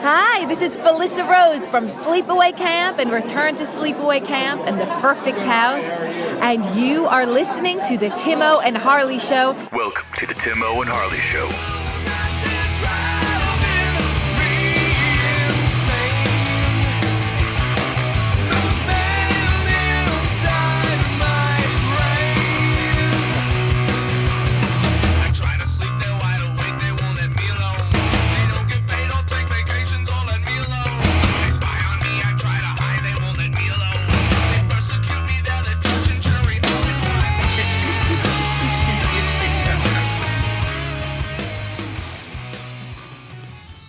Hi, this is Felissa Rose from Sleepaway Camp and Return to Sleepaway Camp and The Perfect House. And you are listening to the Timo and Harley Show. Welcome to the Timo and Harley Show.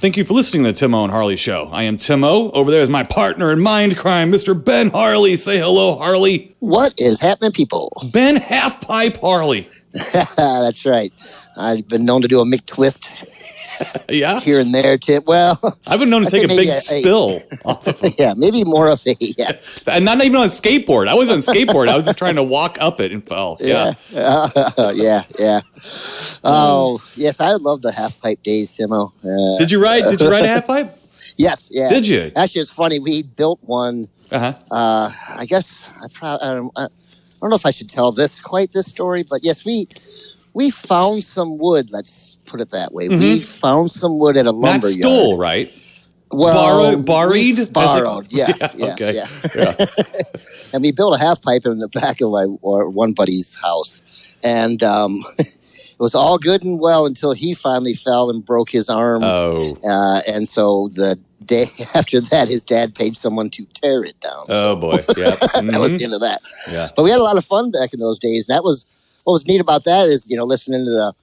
Thank you for listening to the Timo and Harley Show. I am Timo. Over there is my partner in mind crime, Mr. Ben Harley. Say hello, Harley. What is happening, people? Ben Half-Pipe Harley. That's right. I've been known to do a McTwist. Yeah? Here and there, Tim. Well, I've been known to take a big spill off of him. Yeah, maybe more of a, And not even on a skateboard. I wasn't on a skateboard. I was just trying to walk up it and fell. Yeah. Yeah. Oh, yes, I love the half-pipe days, Timo. Did you ride a half-pipe? Yes, yeah. Did you? Actually, it's funny. We built one. I guess I don't know if I should tell this story, but yes, we found some wood. Let's put it that way. Mm-hmm. We found some wood at a lumber yard. Not stole, right? Well, borrowed. Yes. Okay. Yeah. And we built a half pipe in the back of one buddy's house, and it was all good and well until he finally fell and broke his arm. Oh. And so the day after that, his dad paid someone to tear it down. Oh boy, yeah. That was the end of that. Yeah. But we had a lot of fun back in those days, and that was what was neat about that is listening to the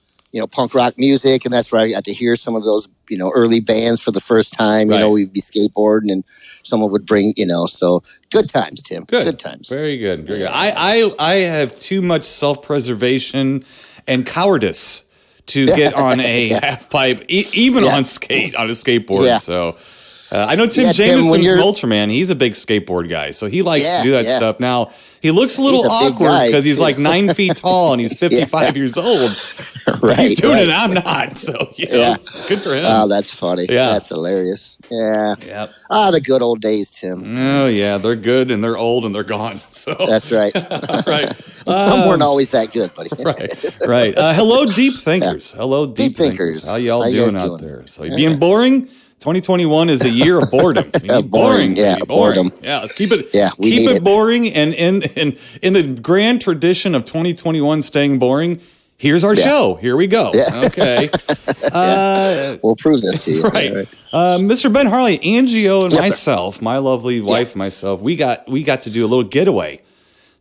punk rock music, and that's where I got to hear some of those, early bands for the first time. Right. We'd be skateboarding, and someone would bring, so good times, Tim. Good times. Very good. Very good. I have too much self-preservation and cowardice to get on a half pipe, even on a skateboard. Yeah. So I know Tim Jameson from Ultraman. He's a big skateboard guy, so he likes to do that stuff. Now he looks a little awkward because he's like 9 feet tall and he's 55 years old. Right, he's doing it. I'm not. So good for him. Oh, that's funny. Yeah, that's hilarious. Yeah. Yep. The good old days, Tim. Oh yeah, they're good and they're old and they're gone. So that's right. Right. Some weren't always that good, buddy. Right. Hello, deep thinkers. Hello, deep thinkers. How y'all doing out there? So you being boring? 2021 is a year of boredom. Boring. Boredom. Yeah, let's keep it. Yeah, keep it boring. And in the grand tradition of 2021 staying boring, here's our show. Here we go. Yeah. Okay. We'll prove this to you. Right. Mr. Ben Harley, Angio, and myself, my lovely wife, and myself, we got to do a little getaway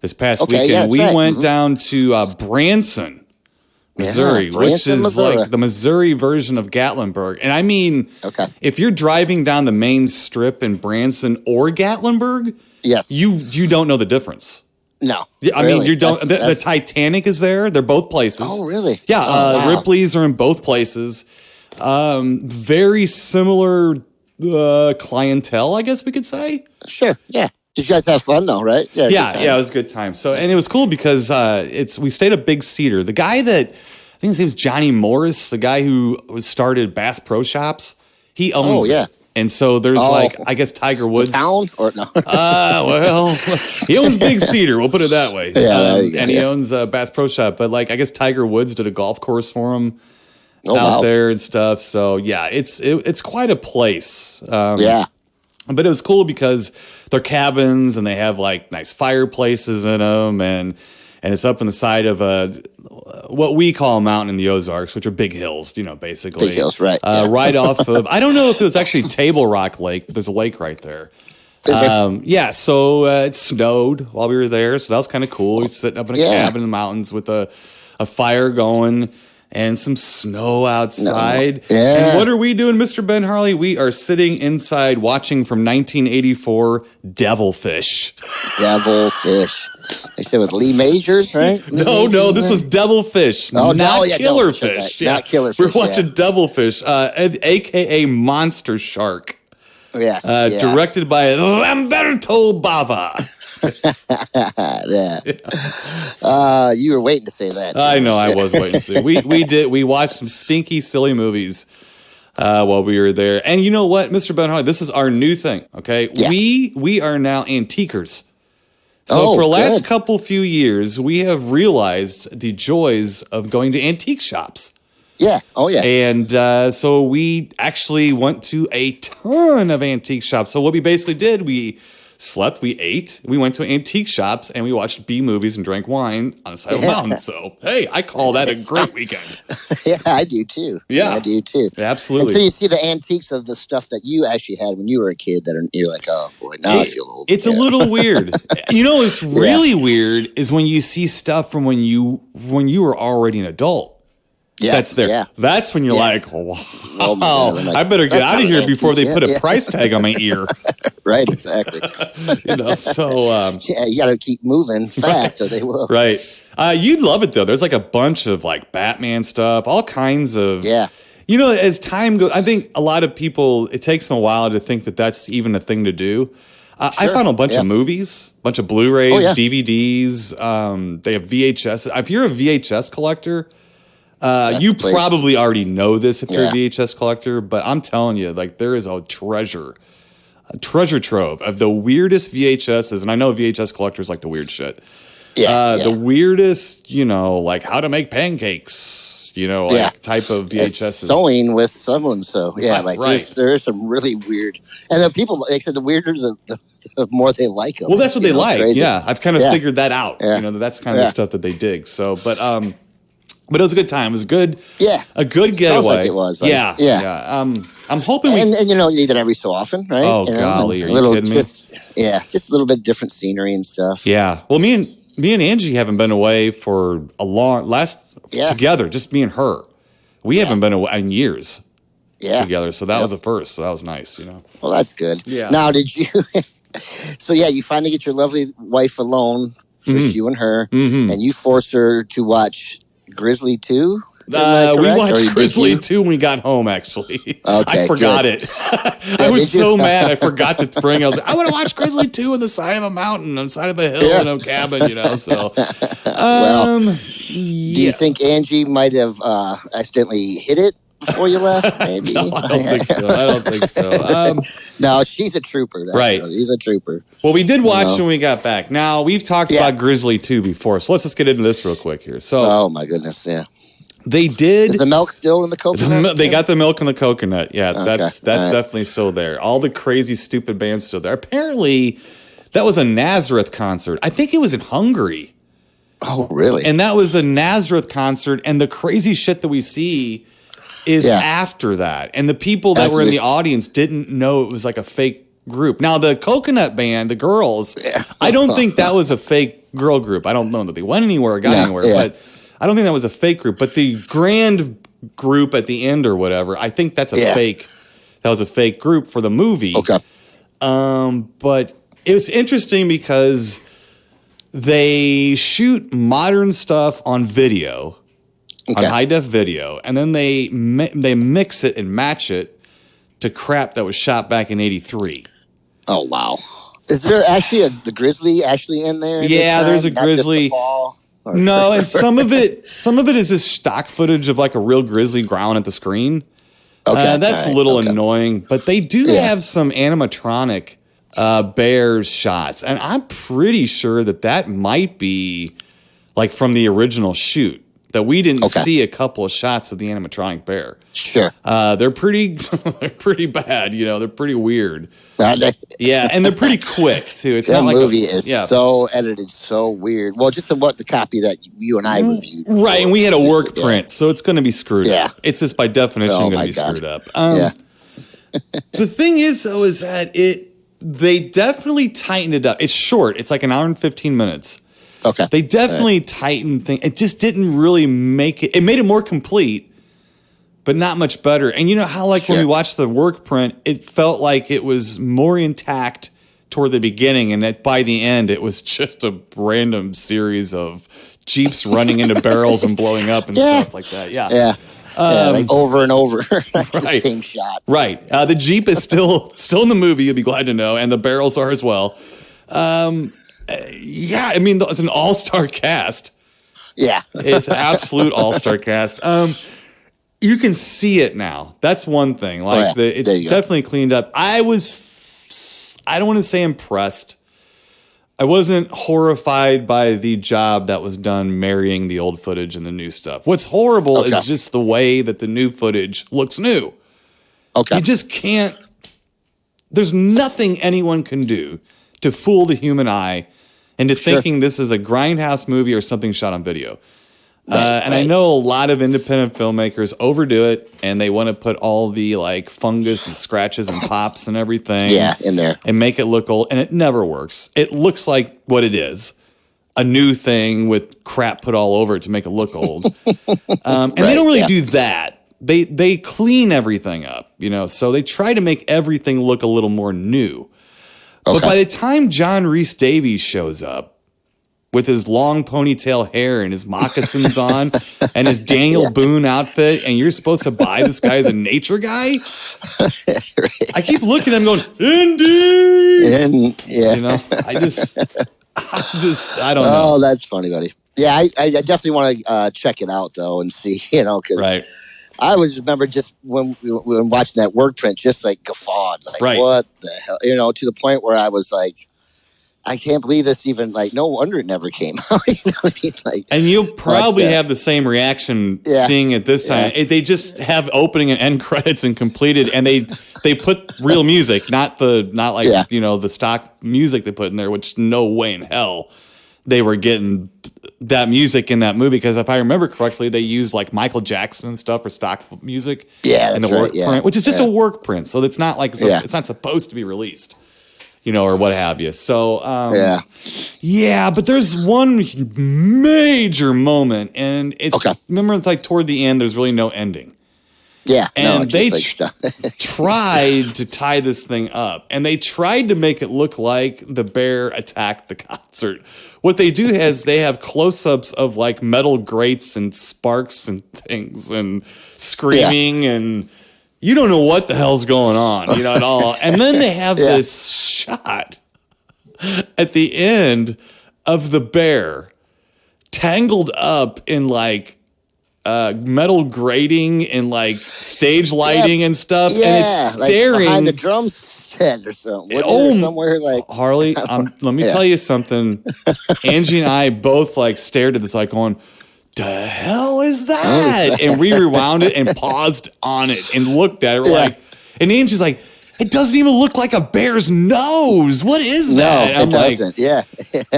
this past weekend. We went down to Branson, Missouri, which is Missouri. Like the Missouri version of Gatlinburg. And I mean, if you're driving down the main strip in Branson or Gatlinburg, you don't know the difference. No. I mean, you don't. The Titanic is there. They're both places. Oh, really? Yeah. Wow. Ripley's are in both places. Very similar clientele, I guess we could say. Sure. Yeah. Did you guys have fun though, right? Yeah, it was a good time. So, and it was cool because we stayed at Big Cedar. The guy that I think his name's Johnny Morris, the guy who started Bass Pro Shops, he owns it. And so there's I guess Tiger Woods. The town or no? Well, he owns Big Cedar. We'll put it that way. Yeah, he owns Bass Pro Shop. But I guess Tiger Woods did a golf course for him out there and stuff. So yeah, it's quite a place. But it was cool because they're cabins and they have nice fireplaces in them, and it's up on the side of what we call a mountain in the Ozarks, which are big hills, basically. Big hills, right. Right off of, I don't know if it was actually Table Rock Lake, but there's a lake right there. So it snowed while we were there, so that was kind of cool. We're sitting up in a cabin in the mountains with a fire going and some snow outside. No. Yeah. And what are we doing, Mr. Ben Harley? We are sitting inside watching from 1984 Devilfish. Devilfish. They said with Lee Majors, right? No, this was Devilfish, not Killerfish. Not Killerfish. We're watching Devilfish, a.k.a. Monster Shark. Yes. Directed by Lamberto Bava. You were waiting to say that. I know, I was waiting to say. We watched some stinky, silly movies while we were there. And you know what, Mr. Ben Harley, this is our new thing, okay? Yeah. We are now antiquers. So for the last few years, we have realized the joys of going to antique shops. Yeah. Oh, yeah. And so we actually went to a ton of antique shops. So what we basically did, we slept, we ate, we went to antique shops, and we watched B movies and drank wine on the side of a mountain. So, hey, I call that a great weekend. Yeah, I do too. Yeah, I do too. Absolutely. Until you see the antiques of the stuff that you actually had when you were a kid, you're like, oh boy, now I feel old. It's a little weird. You know, what's really weird is when you see stuff from when you were already an adult. Yes, That's there. Yeah. That's when you're like, wow, like, I better get out of here before they put a price tag on my ear. Right, exactly. So you got to keep moving fast or they will. Right. You'd love it though. There's like a bunch of like Batman stuff, all kinds of. Yeah. You know, as time goes, I think a lot of people, it takes them a while to think that that's even a thing to do. I found a bunch of movies, a bunch of Blu-rays, DVDs. They have VHS. If you're a VHS collector, you probably already know this if you're a VHS collector, but I'm telling you, like, there is a treasure trove of the weirdest VHSs, and I know VHS collectors like the weird shit. The weirdest, like how to make pancakes, type of VHSs. Sewing with someone, so there is some really weird, and the people, like I said, the weirder the more they like them. Well, that's what they like. Crazy. Yeah, I've kind of figured that out. Yeah. That's kind of the stuff that they dig. So, but it was a good time. It was good. Yeah. A good getaway. Sounds like it was. Right? Yeah. I'm hoping and you need it every so often, right? Oh, golly. Are you kidding me? Just a little bit different scenery and stuff. Yeah. Well, me and Angie haven't been away for together, just me and her. We haven't been away in years together. So that was a first. So that was nice, Well, that's good. Yeah. Now, did you, you finally get your lovely wife alone, just you and her, and you force her to watch Grizzly 2? We watched Grizzly 2 when we got home, actually. Okay, I forgot it. I was so mad I forgot to bring it. I was like, I want to watch Grizzly 2 on the side of a mountain, on the side of a hill in a cabin, so. Do you think Angie might have accidentally hit it before you left, maybe? No, I don't think so. No, she's a trooper. Right. She's a trooper. Well, we did watch when we got back. Now, we've talked about Grizzly 2 before, so let's just get into this real quick here. So, oh, my goodness, They did. Is the milk still in the coconut? They got the milk in the coconut. Yeah, that's definitely still there. All the crazy, stupid bands still there. Apparently, that was a Nazareth concert. I think it was in Hungary. Oh, really? And that was a Nazareth concert. And the crazy shit that we see is after that. And the people that were in the audience didn't know it was like a fake group. Now, the coconut band, the girls, I don't think that was a fake girl group. I don't know that they went anywhere or got anywhere, but I don't think that was a fake group. But the grand group at the end or whatever, I think that's a fake. That was a fake group for the movie. Okay. But it was interesting because they shoot modern stuff on video, on high def video, and then they mix it and match it to crap that was shot back in '83. Oh wow! Is there actually the Grizzly actually in there? Yeah, there's a Grizzly. No, and some of it is just stock footage of like a real grizzly growling at the screen. Okay, that's a little annoying, but they do have some animatronic bears shots, and I'm pretty sure that might be like from the original shoot. That we didn't see a couple of shots of the animatronic bear. Sure, they're pretty bad. They're pretty weird. Yeah, and they're pretty quick too. It's that not like movie is so edited, so weird. Well, just the copy that you and I reviewed, right? And we had a work print, so it's going to be screwed up. It's just by definition going to be screwed up. The thing is, though, is that they definitely tightened it up. It's short. It's like an hour and 15 minutes. Okay. They definitely tightened things. It just didn't really make it. It made it more complete, but not much better. And you know how, like, when we watched the work print, it felt like it was more intact toward the beginning, and that by the end, it was just a random series of Jeeps running into barrels and blowing up and stuff like that. Yeah. Like over and over. The same shot. Right. The Jeep is still in the movie, you'll be glad to know, and the barrels are as well. I mean, it's an all-star cast. Yeah. It's absolute all-star cast. You can see it now. That's one thing. Like it's definitely cleaned up. I don't want to say impressed. I wasn't horrified by the job that was done marrying the old footage and the new stuff. What's horrible is just the way that the new footage looks new. Okay. You just can't. There's nothing anyone can do to fool the human eye into thinking this is a grindhouse movie or something shot on video. I know a lot of independent filmmakers overdo it, and they want to put all the like fungus and scratches and pops and everything in there and make it look old, and it never works. It looks like what it is, a new thing with crap put all over it to make it look old. And they don't really do that. They clean everything up, so they try to make everything look a little more new. But by the time John Rhys Davies shows up, with his long ponytail hair and his moccasins on and his Daniel Boone outfit, and you're supposed to buy this guy as a nature guy? I keep looking at him going, Indy! I don't know. Oh, that's funny, buddy. Yeah, I definitely want to check it out, though, and see, because I always remember just when watching that work print, just like guffawed, like, what the hell? To the point where I was like, I can't believe this even, like, no wonder it never came out. You know what I mean? Like, and you'll probably have the same reaction seeing it this time. They just have opening and end credits and completed, and they put real music, not the stock music they put in there, which no way in hell they were getting that music in that movie. Because if I remember correctly, they used like Michael Jackson and stuff for stock music in the work print, which is just a work print. So it's not like it's not supposed to be released. Or what have you. So, but there's one major moment, and it's, remember, it's like toward the end, there's really no ending. Yeah. And they tried to tie this thing up, and they tried to make it look like the bear attacked the concert. What they do is they have close-ups of like metal grates and sparks and things and screaming and... You don't know what the hell's going on, at all. And then they have this shot at the end of the bear tangled up in like metal grating and like stage lighting and stuff. And it's staring like behind the drum set or something. Somewhere like Harley, let me tell you something. Angie and I both like stared at this like going, the hell is that? And we rewound it and paused on it and looked at it. We're like, and Angie's like, it doesn't even look like a bear's nose. What is that? No, it doesn't. Yeah.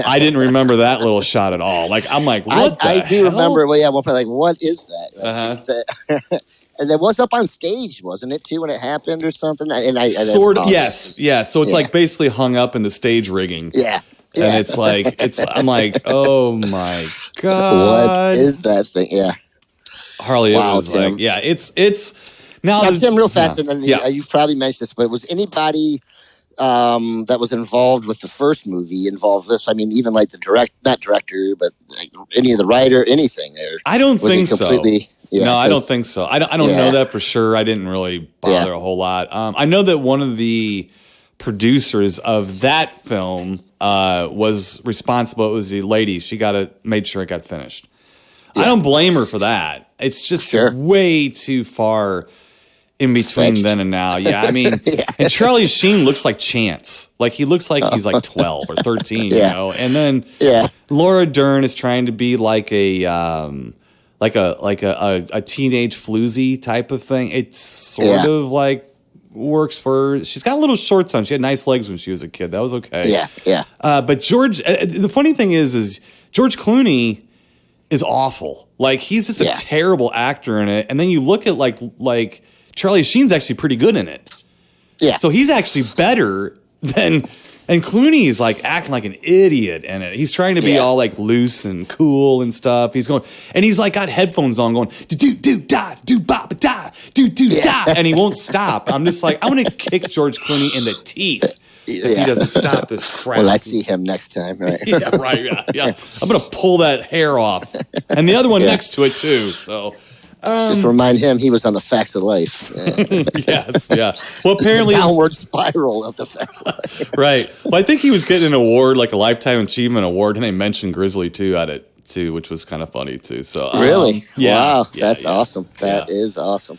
I didn't remember that little shot at all. Like, I'm like, what I do hell? remember, one point, like, what is that? And it was up on stage, wasn't it, too, when it happened or something? And sort of, yes. Yeah. So it's like basically hung up in the stage rigging. Yeah. And it's like, I'm like, oh my God. What is that thing? Yeah. Harley, it was Tim. Like, it's now Tim, real fast, and you've probably mentioned this, but was anybody that was involved with the first movie involved this? I mean, even like not director, but like any of the writer, anything there? I don't think so. No, I don't think so. I don't know that for sure. I didn't really bother a whole lot. I know that one of the producers of that film was responsible. It was the lady. She made sure it got finished. I don't blame her for that. It's just way too far in between then and now. Yeah, I mean, and Charlie Sheen looks like Chance. Like he looks like he's like 12 or 13, And then Laura Dern is trying to be like a teenage floozy type of thing. It's sort of like works for her. She's got little shorts on. She had nice legs when she was a kid. That was okay. Yeah. But George, the funny thing is George Clooney is awful. Like he's just a terrible actor in it. And then you look at like Charlie Sheen's actually pretty good in it. Yeah. So he's actually better than. And Clooney's like acting like an idiot in it. He's trying to be all like loose and cool and stuff. He's going, and he's like got headphones on going, do da, do ba ba da, do da, and he won't stop. I'm just like, I want to kick George Clooney in the teeth if he doesn't stop this crap. Well, I see him next time, right? Yeah. I'm gonna pull that hair off, and the other one next to it too. So. Just remind him he was on the Facts of Life. Yes. Well, apparently the downward spiral of the Facts of Life. Right. Well, I think he was getting an award, like a Lifetime Achievement Award, and they mentioned Grizzly too at it. too, which was kind of funny too. So really, yeah, wow, that's awesome. That is awesome.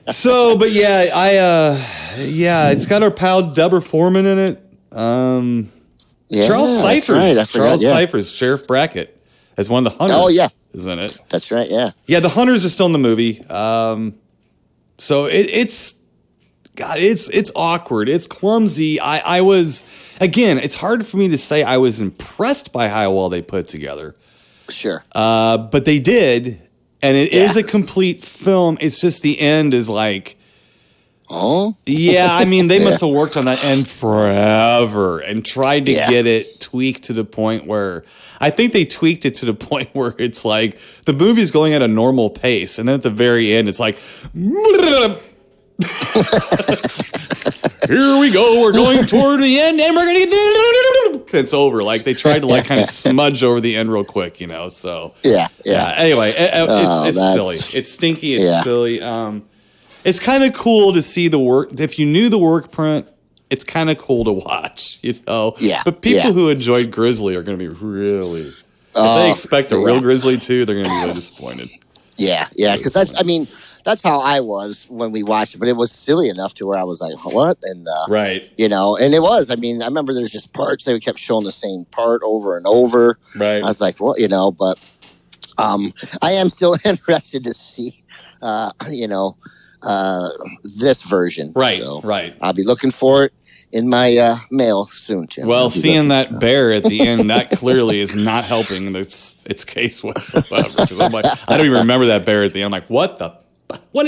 So, but it's got our pal Deborah Foreman in it. Charles Cyphers. Right, Charles Cyphers, Sheriff Brackett, as one of the hunters. Oh yeah, is in it. That's right. Yeah. Yeah, the hunters are still in the movie. So it's awkward. It's clumsy. I was, again, it's hard for me to say I was impressed by how well they put it together. Sure. But they did, and it is a complete film. It's just the end is like, oh, yeah. I mean, they must have worked on that end forever and tried to get it tweaked to the point where I think they tweaked it to the point where it's like the movie's going at a normal pace, and then at the very end, it's like, here we go. We're going toward the end, and we're gonna get. It's over. Like they tried to like kind of smudge over the end real quick, you know. So yeah. Anyway, it's silly. It's stinky. It's silly. It's kind of cool to see the work. If you knew the work print, it's kind of cool to watch, you know. Yeah. But people who enjoyed Grizzly are going to be really. If they expect a real Grizzly too, they're going to be really disappointed. Yeah, because that's how I was when we watched it, but it was silly enough to where I was like, what? And, right. You know, and it was, I mean, I remember there's just parts, they kept showing the same part over and over. Right. I was like, well, you know, but, I am still interested to see, this version. Right. So right. I'll be looking for it in my, mail soon, Tim. Well, seeing that bear at the end, that clearly is not helping its case whatsoever. Because I'm like, I don't even remember that bear at the end. I'm like, what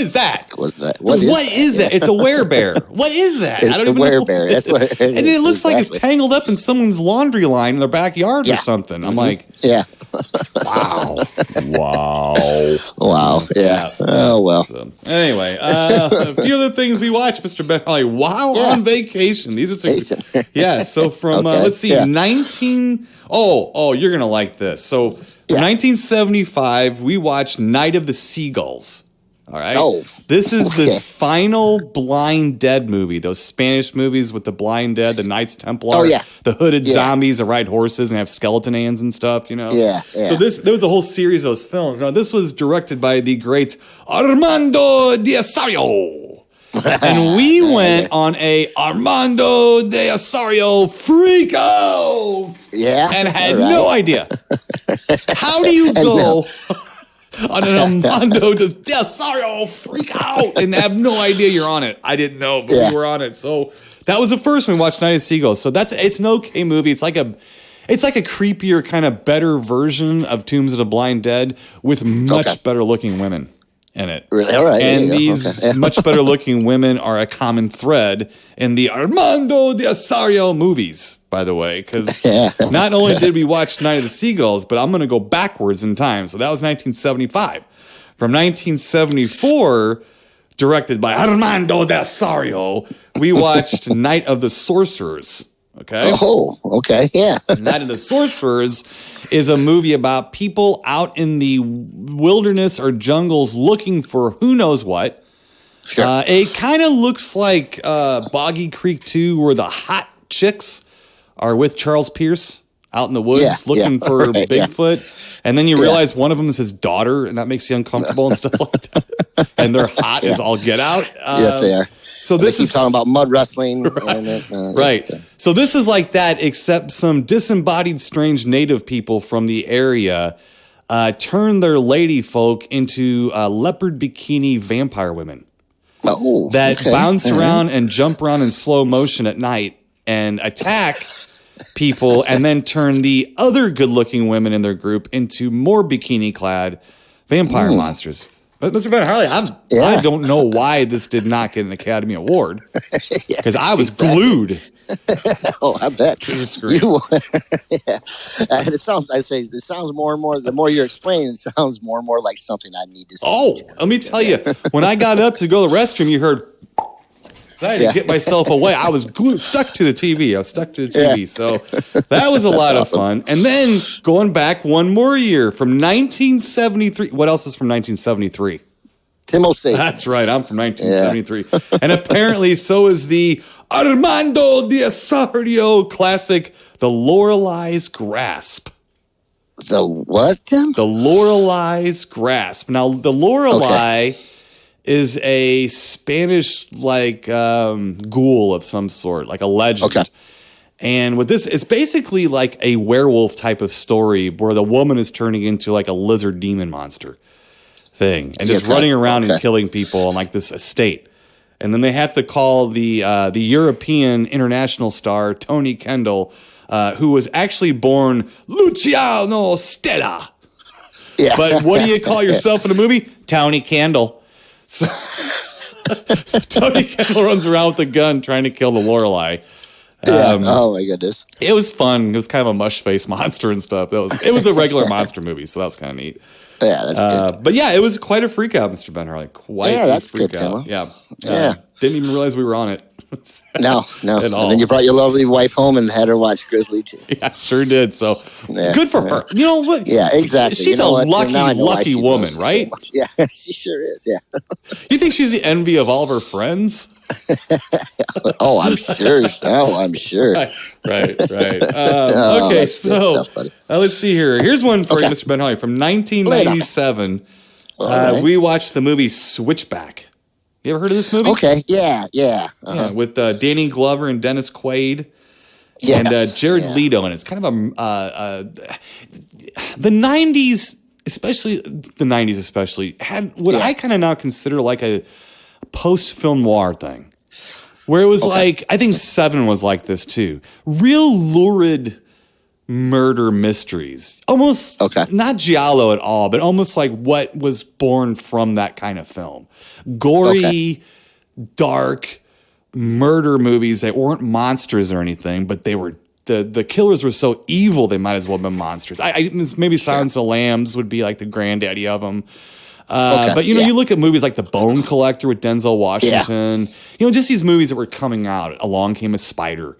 is that? What is that? What is that? It's a werebear. What is that? It's a werebear. That's what it is. And it looks like it's tangled up in someone's laundry line in their backyard or something. I'm like, wow. Yeah. Oh, well. So, anyway, a few other things we watched, Mr. Ben Harley, while on vacation. These are some, so from, let's see, you're going to like this. So, 1975, we watched Night of the Seagulls. All right. Oh, this is the final Blind Dead movie. Those Spanish movies with the Blind Dead, the Knights Templar, the hooded zombies that ride horses and have skeleton hands and stuff. You know. Yeah. So there was a whole series of those films. Now this was directed by the great Armando de Ossorio, and we went on a Armando de Ossorio freak out. Yeah. And had no idea. How do you go on an Armando de Ossorio freak out and have no idea you're on it? I didn't know, but we were on it. So that was the first one we watched, Night of Seagulls. So it's an okay movie. It's like a creepier, kind of better version of Tombs of the Blind Dead with much better looking women in it. Really? All right. And these much better looking women are a common thread in the Armando de Ossorio movies, by the way, because not only did we watch Night of the Seagulls, but I'm going to go backwards in time. So that was 1975. From 1974, directed by Armando de Ossorio, we watched Night of the Sorcerers. Okay. Oh, okay. Yeah. Night of the Sorcerers is a movie about people out in the wilderness or jungles looking for who knows what. Sure. It kind of looks like Boggy Creek 2, where the hot chicks are with Charles Pierce out in the woods looking for Bigfoot. And then you realize one of them is his daughter, and that makes you uncomfortable and stuff like that. And they're hot as all get out. Yes, they are. So this is talking about mud wrestling. Right. So this is like that, except some disembodied strange native people from the area turn their lady folk into leopard bikini vampire women that bounce around and jump around in slow motion at night and attack people, and then turn the other good-looking women in their group into more bikini-clad vampire monsters. But Mr. Ben Harley, I don't know why this did not get an Academy Award, because I was glued. Oh, I bet to the screen. It sounds more and more. The more you're explaining, it sounds more and more like something I need to see. Oh, let me tell you, when I got up to go to the restroom, you heard. I had to get myself away. I was stuck to the TV. I was stuck to the TV. So that was a lot of fun. And then going back one more year from 1973. What else is from 1973? Tim O'Say. That's right. I'm from 1973. And apparently so is the Armando de Ossorio classic, The Lorelei's Grasp. The what, Tim? The Lorelei's Grasp. Now, the Lorelei is a Spanish ghoul of some sort, like a legend. Okay. And with this, it's basically like a werewolf type of story where the woman is turning into like a lizard demon monster thing and just running around and killing people on like this estate. And then they have to call the European international star Tony Kendall, who was actually born Luciano Stella. Yeah. But what do you call yourself in a movie? Tony Kendall. So Tony Kendall runs around with a gun trying to kill the Lorelei. Oh my goodness! It was fun. It was kind of a mush face monster and stuff. It was a regular monster movie, so that was kind of neat. Yeah, that's good. But yeah, it was quite a freak out, Mr. Ben Harley. That's freak good, out. Tim. Yeah. Didn't even realize we were on it. No. At all. And then you brought your lovely wife home and had her watch Grizzly too. Yeah, sure did. So good for her. You know what? Yeah, exactly. She's a lucky woman, right? So yeah, she sure is. Yeah. You think she's the envy of all of her friends? Oh, I'm sure. I'm sure. Right. Okay, so let's see here. Here's one for you, Mr. Ben Harley, from 1997. We watched the movie Switchback. You ever heard of this movie? Okay, yeah. With Danny Glover and Dennis Quaid. And Jared Leto, and it's kind of the 90s, especially, had what I kind of now consider like a post-film noir thing. Where it was like, I think Seven was like this too. Real lurid murder mysteries. Almost not giallo at all, but almost like what was born from that kind of film. Gory, dark murder movies that weren't monsters or anything, but they were the killers were so evil they might as well have been monsters. Maybe Silence of the Lambs would be like the granddaddy of them. But you look at movies like The Bone Collector with Denzel Washington. You know, just these movies that were coming out. Along Came a Spider.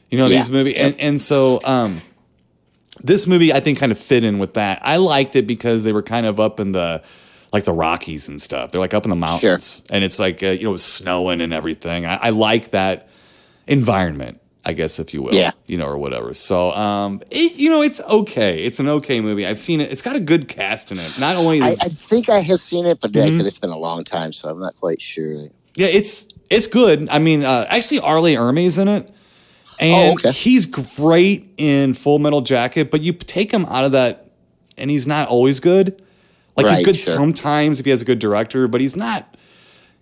You know, these movies, and so this movie I think kind of fit in with that. I liked it because they were kind of up in the Rockies and stuff. They're like up in the mountains, and it's like it was snowing and everything. I like that environment, I guess, if you will, or whatever. So, it's okay. It's an okay movie. I've seen it. It's got a good cast in it. Not only I think I have seen it, but it's been a long time, so I'm not quite sure. Yeah, it's good. I mean, actually, Arlie Ermey's in it, and he's great in Full Metal Jacket. But you take him out of that, and he's not always good. Like he's good sometimes if he has a good director, but he's not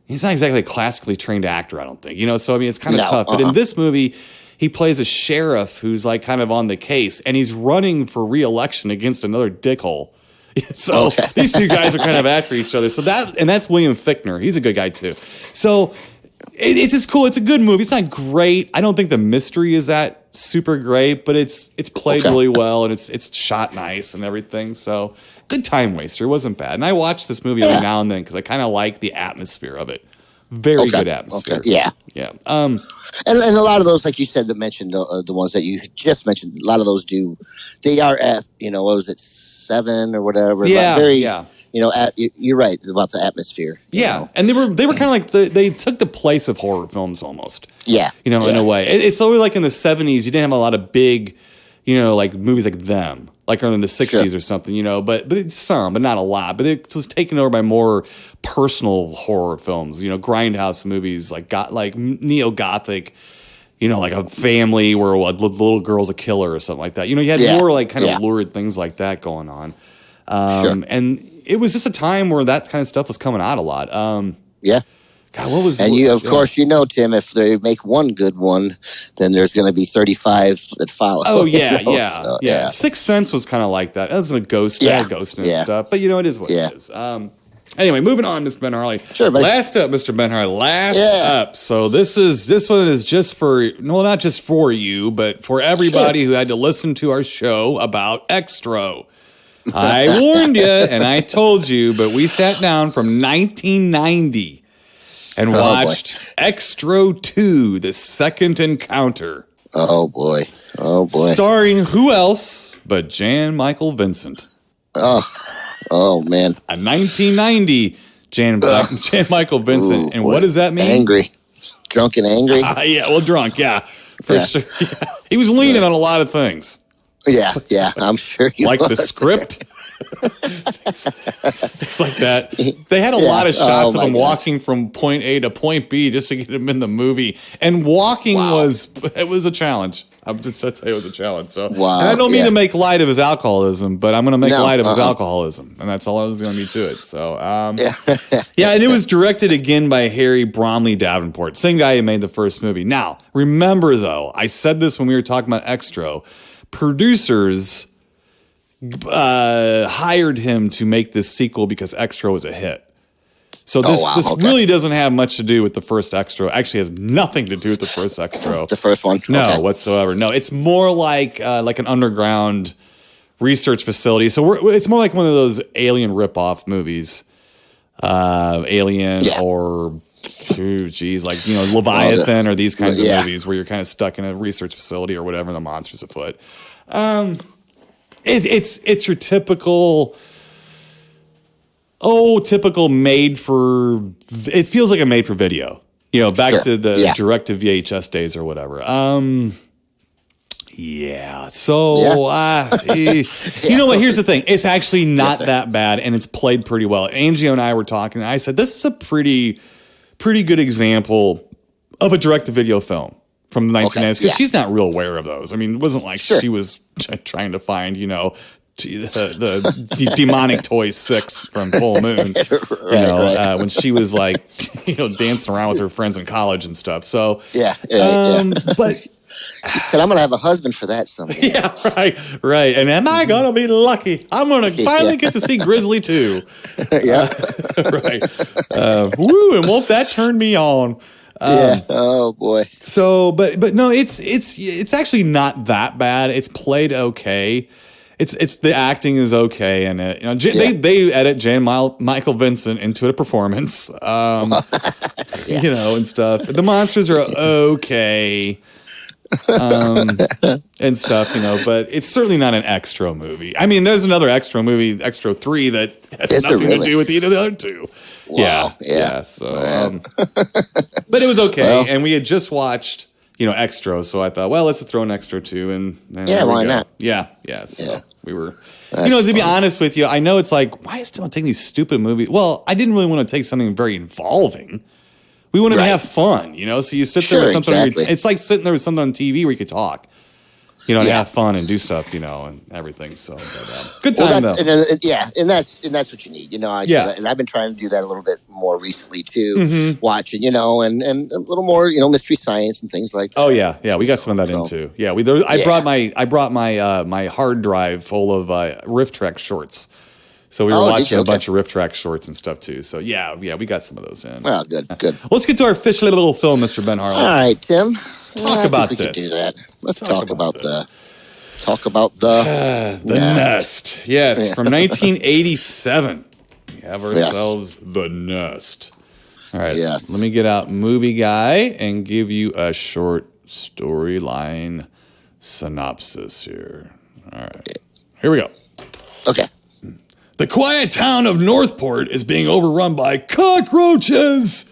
exactly a classically trained actor, I don't think. So I mean it's kind of tough. But in this movie, he plays a sheriff who's like kind of on the case, and he's running for re-election against another dickhole. So these two guys are kind of after each other. So that's William Fichtner. He's a good guy too. So it's just cool. It's a good movie. It's not great. I don't think the mystery is that super great, but it's played really well, and it's shot nice and everything. So good time waster. It wasn't bad. And I watch this movie every now and then because I kind of like the atmosphere of it. Very good atmosphere. Yeah. And a lot of those, like you said, that mentioned the ones that you just mentioned. A lot of those they are at what was it, 7 or whatever. You're right. It's about the atmosphere. Yeah, and they were kind of like they took the place of horror films almost. Yeah, in a way. It's always like in the 70s. You didn't have a lot of big, like movies like them. Like in the 60s or something, but it's some, but not a lot. But it was taken over by more personal horror films, grindhouse movies, like neo-gothic, like a family where the little girl's a killer or something like that. You had more like kind of lurid things like that going on. And it was just a time where that kind of stuff was coming out a lot. God, what was? And of course, Tim, if they make one good one, then there's going to be 35 that follow. Oh yeah. Sixth Sense was kind of like that. It wasn't a ghost, ghost and stuff, but it is what it is. Anyway, moving on, Mr. Ben Harley. Sure, buddy. Last up, Mr. Ben Harley. Last up. So this one is just for not just for you, but for everybody who had to listen to our show about Extro. I warned you, and I told you, but we sat down from 1990. And watched Extro 2, The Second Encounter. Oh, boy. Starring who else but Jan Michael Vincent. Oh man. A 1990 Jan Michael Vincent. And what does that mean? Angry. Drunk and angry? Drunk, for sure. Yeah. He was leaning on a lot of things. Yeah, I'm sure you like was. the script. It's like that. They had a lot of shots of him walking from point A to point B just to get him in the movie. And walking was a challenge. I'm just going to tell you it was a challenge. So, and I don't mean to make light of his alcoholism, but I'm going to make light of his alcoholism. And that's all I was going to be to it. So, and it was directed again by Harry Bromley Davenport, same guy who made the first movie. Now, remember though, I said this when we were talking about Extra. Producers hired him to make this sequel because Extra was a hit. So this really doesn't have much to do with the first Extra. Actually, has nothing to do with the first Extra. The first one, no, whatsoever. No, it's more like an underground research facility. So it's more like one of those Alien ripoff movies, Alien or Leviathan or these kinds of movies where you're kind of stuck in a research facility or whatever. The monster's afoot. It's your typical made for. It feels like a made for video. Back to the direct to VHS days or whatever. So you know what? Here's the thing. It's actually not that bad, and it's played pretty well. Angie and I were talking. And I said this is a pretty good example of a direct to video film from the 1990s because she's not real aware of those. I mean, it wasn't like she was trying to find the demonic toy 6 from Full Moon, when she was like, dancing around with her friends in college and stuff. So but she said, "I'm gonna have a husband for that someday." Yeah, right. And am I gonna be lucky? I'm gonna finally get to see Grizzly 2. Right. And won't that turn me on? Oh boy. So, but no, it's actually not that bad. It's played okay. It's the acting is okay, and they edit Jan Michael Vincent into a performance, and stuff. The monsters are okay, and stuff, but it's certainly not an Extra movie. I mean, there's another Extra movie, Extra 3, that has nothing to do with either of the other two. Wow. Yeah. So, but it was okay, and we had just watched. Extra. So I thought, well, let's throw an Extra 2 and why not? Yeah. So we were, to be honest with you, I know it's like, why is Tim taking these stupid movies? Well, I didn't really want to take something very involving. We wanted to have fun, so you sit there with something. Exactly. It's like sitting there with something on TV where you could talk, and have fun and do stuff, and everything. So good time though. And that's what you need. And I've been trying to do that a little bit more recently too, watching, and a little more, mystery science and things like that. Oh yeah, we got some of that in too. Yeah, I brought my hard drive full of Riff Track shorts. So we were watching a bunch of Riff Track shorts and stuff too. So yeah, we got some of those in. Well, good. Let's get to our official little film, Mr. Ben Harley. All right, Tim. Let's talk about this. We can do that. Let's talk about the Nest. Yes, from 1987. We have ourselves The Nest. All right. Yes. Let me get out Movie Guy and give you a short storyline synopsis here. All right. Here we go. Okay. The quiet town of Northport is being overrun by cockroaches.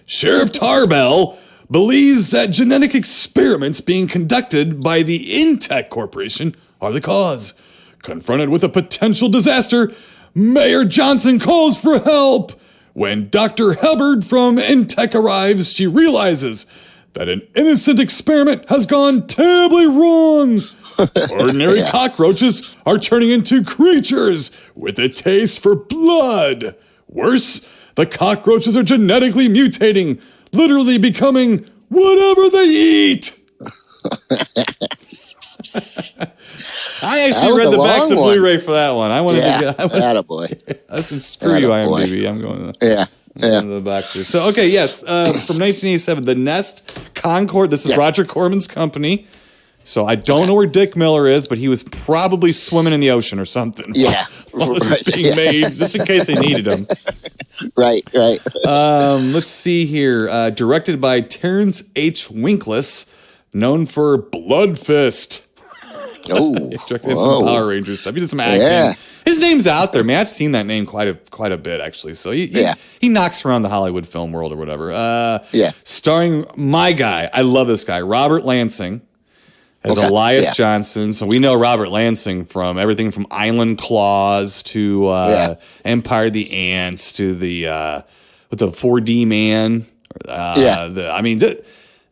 Sheriff Tarbell believes that genetic experiments being conducted by the Intech Corporation are the cause. Confronted with a potential disaster, Mayor Johnson calls for help. When Dr. Hubbard from Intech arrives, she realizes that an innocent experiment has gone terribly wrong. Ordinary cockroaches are turning into creatures with a taste for blood. Worse, the cockroaches are genetically mutating, literally becoming whatever they eat. I actually read the back of the Blu-ray for that one. I wanted to get attaboy. Listen, screw you, IMDb. I'm going to the back here. So, okay, yes, from 1987, The Nest, Concord. This is Roger Corman's company. So I don't know where Dick Miller is, but he was probably swimming in the ocean or something. While this was being made, just in case they needed him. Right. Let's see here. Directed by Terrence H. Winkless, known for Blood Fist. Oh, directed some Power Rangers stuff. He did some acting. Yeah. His name's out there, man. I've seen that name quite a bit, actually. So he knocks around the Hollywood film world or whatever. Starring my guy. I love this guy, Robert Lansing. as Elias Johnson. So we know Robert Lansing from everything from Island Claws to Empire of the Ants to the with the 4D Man.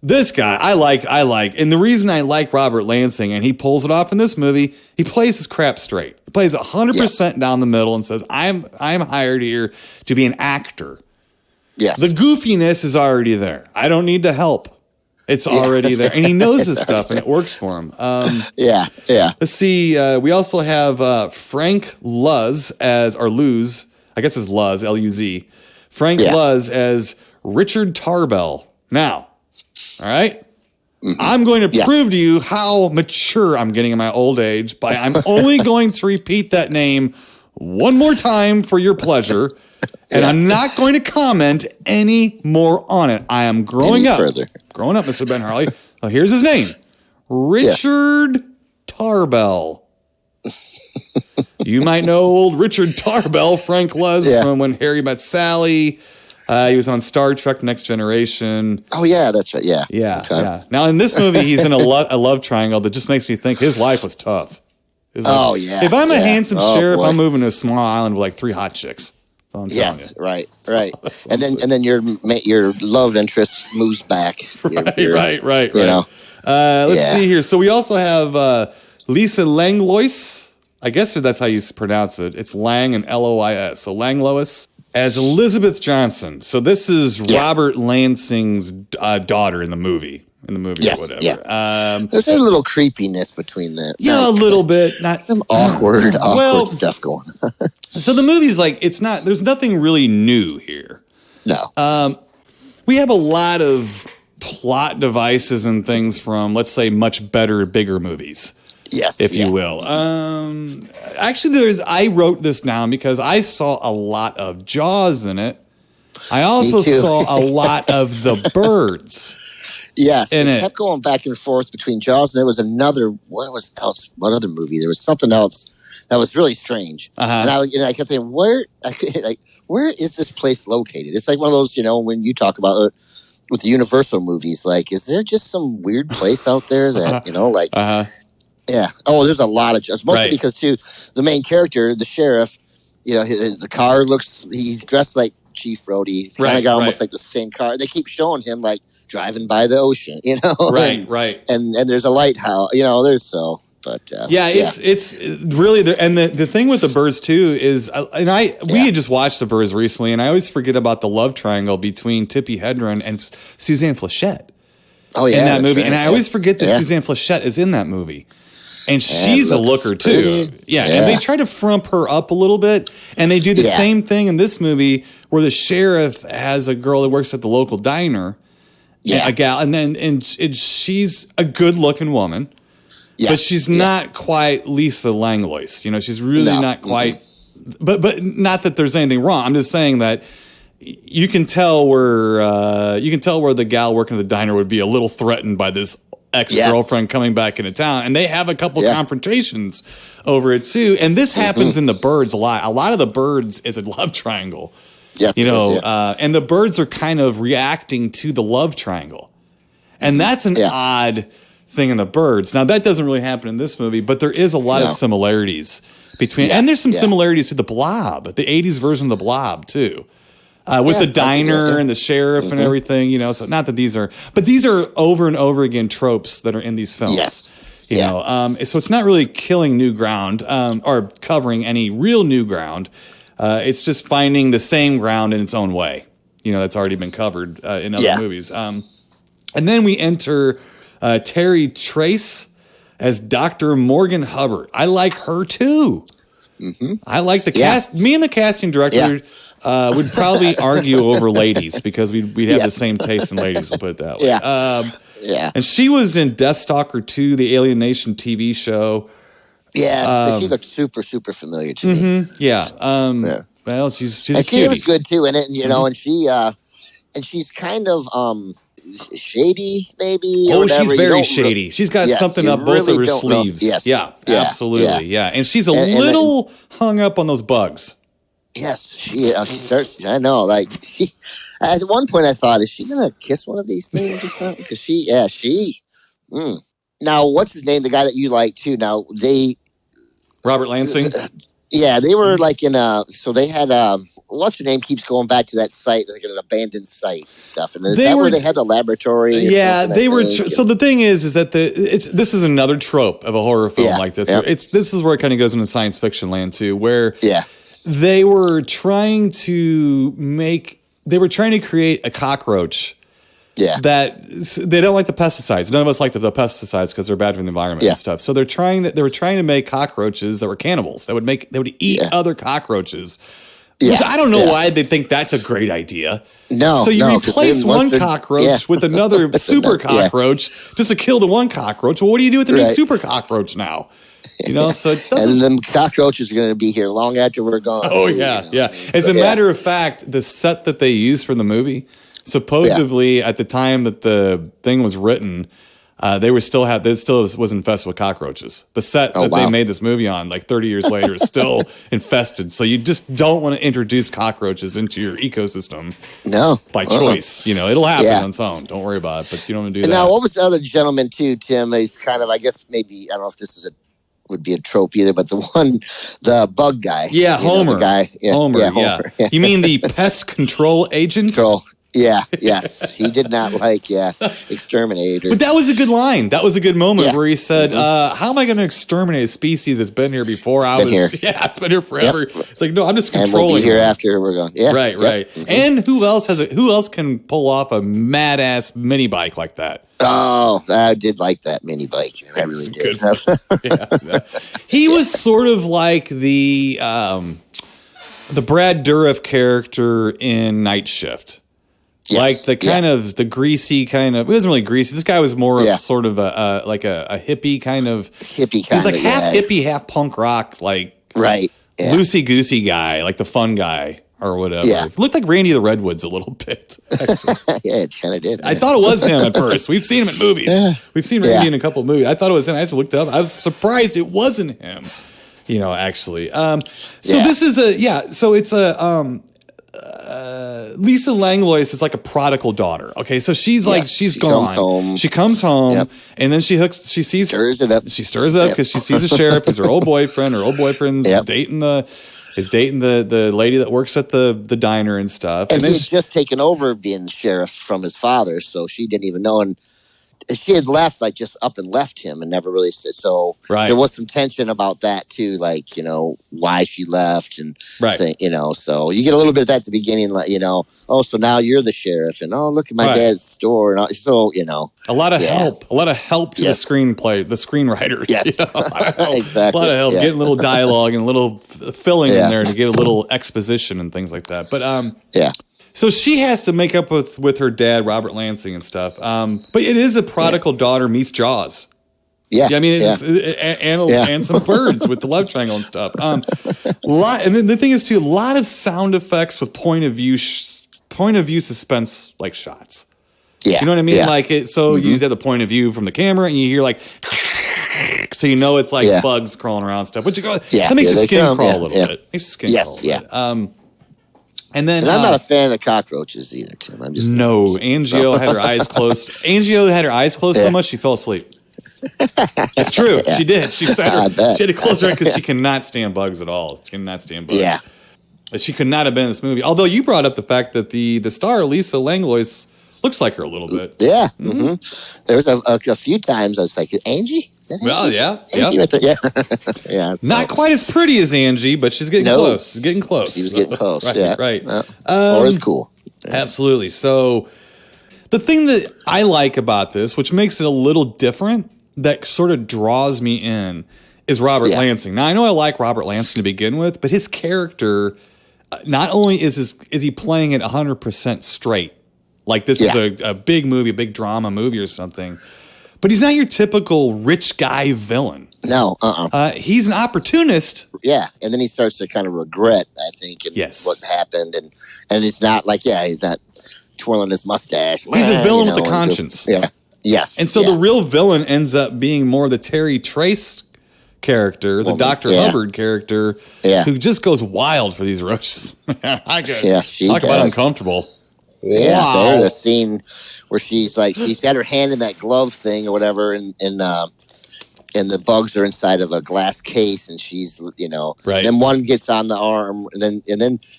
This guy I like, and the reason I like Robert Lansing and he pulls it off in this movie, he plays his crap straight. He plays 100% down the middle and says, "I'm hired here to be an actor." Yes, the goofiness is already there. I don't need to help. It's already there, and he knows this stuff, and it works for him. Let's see. We also have Frank Luz Luz. I guess it's Luz, Luz. Frank Luz as Richard Tarbell. Now, all right, I'm going to prove to you how mature I'm getting in my old age by I'm only going to repeat that name one more time for your pleasure, and I'm not going to comment any more on it. I am growing up. Growing up, Mr. Ben Harley. Well, here's his name. Richard Tarbell. You might know old Richard Tarbell, Frank Luz, from When Harry Met Sally. He was on Star Trek Next Generation. Oh, yeah, that's right. Yeah. Yeah. Now, in this movie, he's in a love triangle that just makes me think his life was tough. If I'm a handsome sheriff, I'm moving to a small island with like 3 hot chicks. Yes, right. and then your love interest moves back. Right. You know. Let's see here. So we also have Lisa Langlois. I guess that's how you pronounce it. It's Lang and Lois. So Langlois as Elizabeth Johnson. So this is Robert Lansing's daughter in the movie. Or whatever. Yeah. There's a little creepiness between them. Yeah, a little bit. Not some awkward stuff going on. So the movie's like, there's nothing really new here. No. We have a lot of plot devices and things from, let's say, much better, bigger movies. Yes. If you will. Actually, I wrote this down because I saw a lot of Jaws in it. I also saw a lot of The Birds. Yes, it kept going back and forth between Jaws, and there was another. What other movie? There was something else that was really strange, and I kept saying, "Where is this place located?" It's like one of those, when you talk about with the Universal movies. Like, is there just some weird place out there that Yeah. Oh, there's a lot of Jaws, mostly because too the main character, the sheriff, the car he's dressed like Chief Brody, kind of got almost like the same car. They keep showing him like driving by the ocean, Right. And there's a lighthouse, it's really there. And the thing with The Birds too is, we had just watched The Birds recently, and I always forget about the love triangle between Tippi Hedren and Suzanne Flechette. Oh yeah, in that movie, right. and I always forget that Suzanne Flechette is in that movie. And she's a looker too. Yeah, and they try to frump her up a little bit. And they do the same thing in this movie where the sheriff has a girl that works at the local diner. Yeah. A gal. And she's a good looking woman. Yeah. But she's not quite Lisa Langlois. She's really not quite. Mm-hmm. But not that there's anything wrong. I'm just saying that you can tell where the gal working at the diner would be a little threatened by this ex-girlfriend coming back into town, and they have a couple confrontations over it too. And this happens in The Birds a lot. A lot of The Birds is a love triangle. Yes, and the birds are kind of reacting to the love triangle, and that's an odd thing in The Birds. Now that doesn't really happen in this movie, but there is a lot of similarities between, and there's some similarities to The Blob, the '80s version of The Blob too. With the diner and the sheriff and everything, so not that these are over and over again tropes that are in these films. Yes. So it's not really killing new ground or covering any real new ground. It's just finding the same ground in its own way. That's already been covered in other movies. And then we enter Terry Trace as Dr. Morgan Hubbard. I like her too. Mm-hmm. I like the cast. Me and the casting director would probably argue over ladies because we'd have the same taste in ladies. We'll put it that way. And she was in Deathstalker 2, the Alien Nation TV show. Yeah, so she looked super, super familiar to me. Well, she's a and cutie. She was good too in it, and she's kind of shady, maybe. Oh, she's very shady. She's got something up both of her sleeves. Absolutely. Yeah, and she's a little hung up on those bugs. Yes, she starts. I know. Like, at one point, I thought, is she gonna kiss one of these things or something? Because she. Now, what's his name? The guy that you like too. Now Robert Lansing. Yeah, they were like in so they had what's her name keeps going back to that site, like an abandoned site and stuff. And is that where they had the laboratory? Yeah, they were. So the thing is that this is another trope of a horror film like this. Yep. This is where it kind of goes into science fiction land too, where they were trying to create a cockroach. Yeah, that they don't like the pesticides. None of us like the pesticides because they're bad for the environment and stuff. So they were trying to make cockroaches that were cannibals. They would eat other cockroaches. Which I don't know why they think that's a great idea. No, so you replace one cockroach with another super cockroach just to kill the one cockroach. Well, what do you do with the new super cockroach now? You know, so it doesn't. And them cockroaches are going to be here long after we're gone. Oh yeah, yeah. As a matter of fact, the set that they used for the movie. Supposedly, at the time that the thing was written, they still was infested with cockroaches. The set they made this movie on, like 30 years later, is still infested. So you just don't want to introduce cockroaches into your ecosystem. No, by choice. You know, it'll happen on its own. Don't worry about it. But you don't want to do that. Now, what was the other gentleman too, Tim? He's kind of, I guess, maybe I don't know if this would be a trope either, but the bug guy. Yeah, Homer. The guy. Yeah, Homer. Yeah. You mean the pest control agent? Yeah, yes. He did not like, exterminator. But that was a good line. That was a good moment where he said, how am I going to exterminate a species that's been here before I was here? Yeah, it's been here forever. Yep. It's like, no, I'm just controlling. And we'll be here after we're gone. Yeah. Right. Mm-hmm. And who else can pull off a mad ass mini bike like that? Oh, I did like that mini bike. I really did. He was sort of like the Brad Dourif character in Night Shift. Yes. Like the kind of the greasy kind of, it wasn't really greasy. This guy was more of sort of a hippie kind of. He was like half hippie, half punk rock, like loosey goosey guy, like the fun guy or whatever. Yeah. Looked like Randy the Redwoods a little bit. Yeah, it kind of did. I thought it was him at first. We've seen him in movies. Yeah. We've seen Randy in a couple of movies. I thought it was him. I just looked it up. I was surprised it wasn't him. You know, actually. This is so it's a. Lisa Langlois is like a prodigal daughter. Okay, so she's like she's gone. She comes home, and then she stirs it up. She stirs it up because she sees the sheriff as her old boyfriend. Her old boyfriend's dating the lady that works at the diner and stuff. And he's just taken over being sheriff from his father, so she didn't even know. And she had left, like just up and left him and never really said. So there was some tension about that too, like, you know, why she left and you know, so you get a little bit of that at the beginning, like, you know, oh, so now you're the sheriff and oh, look at my dad's store. And so, you know, a lot of help to the screenplay, the screenwriter. Yes, you know? exactly. A lot of help, getting a little dialogue and a little filling in there to get a little exposition and things like that. But, so she has to make up with her dad, Robert Lansing, and stuff. But it is a prodigal daughter meets Jaws. Yeah, I mean, and some birds with the love triangle and stuff. And then the thing is too, a lot of sound effects with point of view suspense like shots. Yeah, you know what I mean? Yeah. Like it. So you have the point of view from the camera, and you hear like, so you know it's like bugs crawling around and stuff. Which that makes your skin crawl a little bit. Makes your skin crawl a little bit. And I'm not a fan of cockroaches either, Tim. I'm just Angio had her eyes closed. Angio had her eyes closed so much she fell asleep. It's true. She did. She had to close her eyes because she cannot stand bugs at all. She cannot stand bugs. Yeah. She could not have been in this movie. Although you brought up the fact that the star Lisa Langlois looks like her a little bit. Yeah. Mm-hmm. There was a few times I was like, Angie? Is that Angie? Well, yeah. Angie right there? Yeah. So. Not quite as pretty as Angie, but she's getting close. She's getting close. She was getting close, Right. Or it's cool. Yeah. Absolutely. So the thing that I like about this, which makes it a little different, that sort of draws me in, is Robert Lansing. Now, I know I like Robert Lansing to begin with, but his character, not only is he playing it 100% straight, like this is a big movie, a big drama movie or something. But he's not your typical rich guy villain. No, he's an opportunist. Yeah, and then he starts to kind of regret, I think, what happened. And it's not like, he's not twirling his mustache. He's a villain with a conscience. Yes. And so the real villain ends up being more the Terry Trace character, the Dr. Hubbard character, who just goes wild for these roaches. Talk about uncomfortable. Yeah, Wow. there's a scene where she's got her hand in that glove thing or whatever, and the bugs are inside of a glass case, and she's, right. Then one gets on the arm,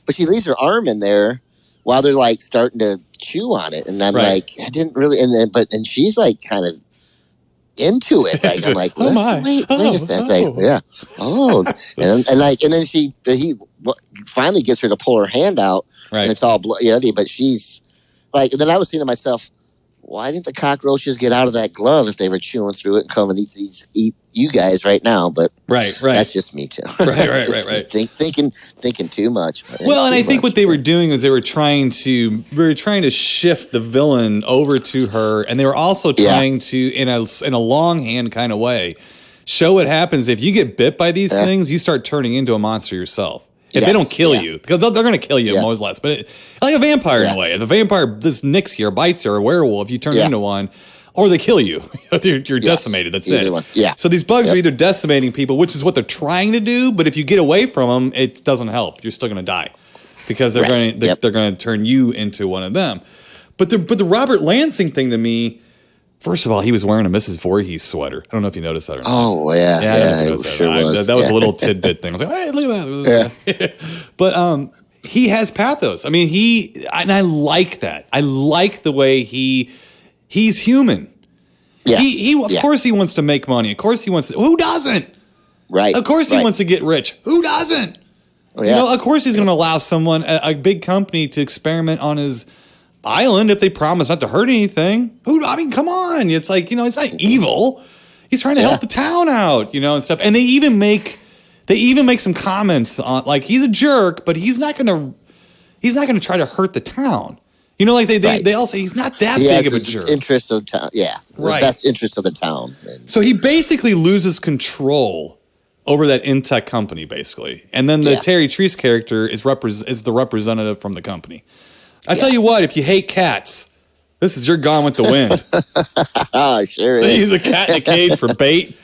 but she leaves her arm in there while they're like starting to chew on it, and I'm like, I didn't really, and she's like kind of into it. Like, I'm like, wait a second. Yeah. Oh, and then he finally gets her to pull her hand out, and it's all bloody. But she's like, and then I was thinking to myself, why didn't the cockroaches get out of that glove if they were chewing through it and come and eat you guys right now? But that's just me too. Right. Thinking too much. Well, and I think what they were doing is they were trying to shift the villain over to her, and they were also trying to, in a longhand kind of way, show what happens if you get bit by these things. You start turning into a monster yourself. If they don't kill you, because they're going to kill you more or less. But like a vampire in a way. If a vampire just nicks you or bites you, or a werewolf, you turn into one, or they kill you. You're decimated. That's either it. One. Yeah. So these bugs are either decimating people, which is what they're trying to do. But if you get away from them, it doesn't help. You're still going to die because they're going to turn you into one of them. But the Robert Lansing thing to me. First of all, he was wearing a Mrs. Voorhees sweater. I don't know if you noticed that or not. Oh, yeah. That was a little tidbit thing. I was like, hey, look at that. Yeah. But he has pathos. I mean, I like that. I like the way he's human. Yeah. Of course he wants to make money. Of course he wants to. Who doesn't? Right. Of course he wants to get rich. Who doesn't? Oh, yeah. Of course he's going to allow someone, a big company, to experiment on his island if they promise not to hurt anything. Come on. It's like, it's not evil. He's trying to help the town out, and stuff. And they even make some comments on, like, he's a jerk, but he's not gonna try to hurt the town. Like they all say he's not that big of a jerk. Interest of town, the best interest of the town. So he basically loses control over that Intech company, basically, and then the Terry Treese character is the representative from the company. I tell you what, if you hate cats, this is your Gone with the Wind. Sure is. They use a cat in a cage for bait,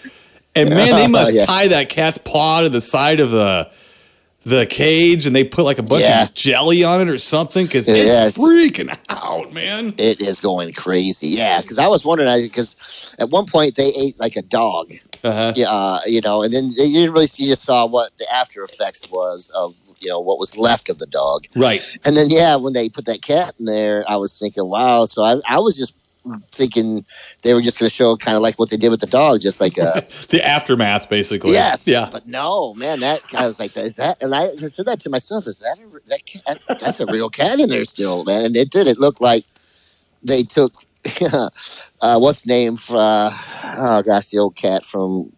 and man, they must tie that cat's paw to the side of the cage, and they put like a bunch of jelly on it or something because it's freaking out, man. It is going crazy. Yeah, because I was wondering, because at one point they ate like a dog. And then you didn't really see, you just saw what the after effects was of what was left of the dog. Right. And then, when they put that cat in there, I was thinking, wow. So I was just thinking they were just going to show kind of like what they did with the dog, just like the aftermath, basically. Yes. Yeah. But no, man, I was like, is that? And I said that to myself, is that cat? That's a real cat in there still, man. And it did. It looked like they took, what's the name? The old cat from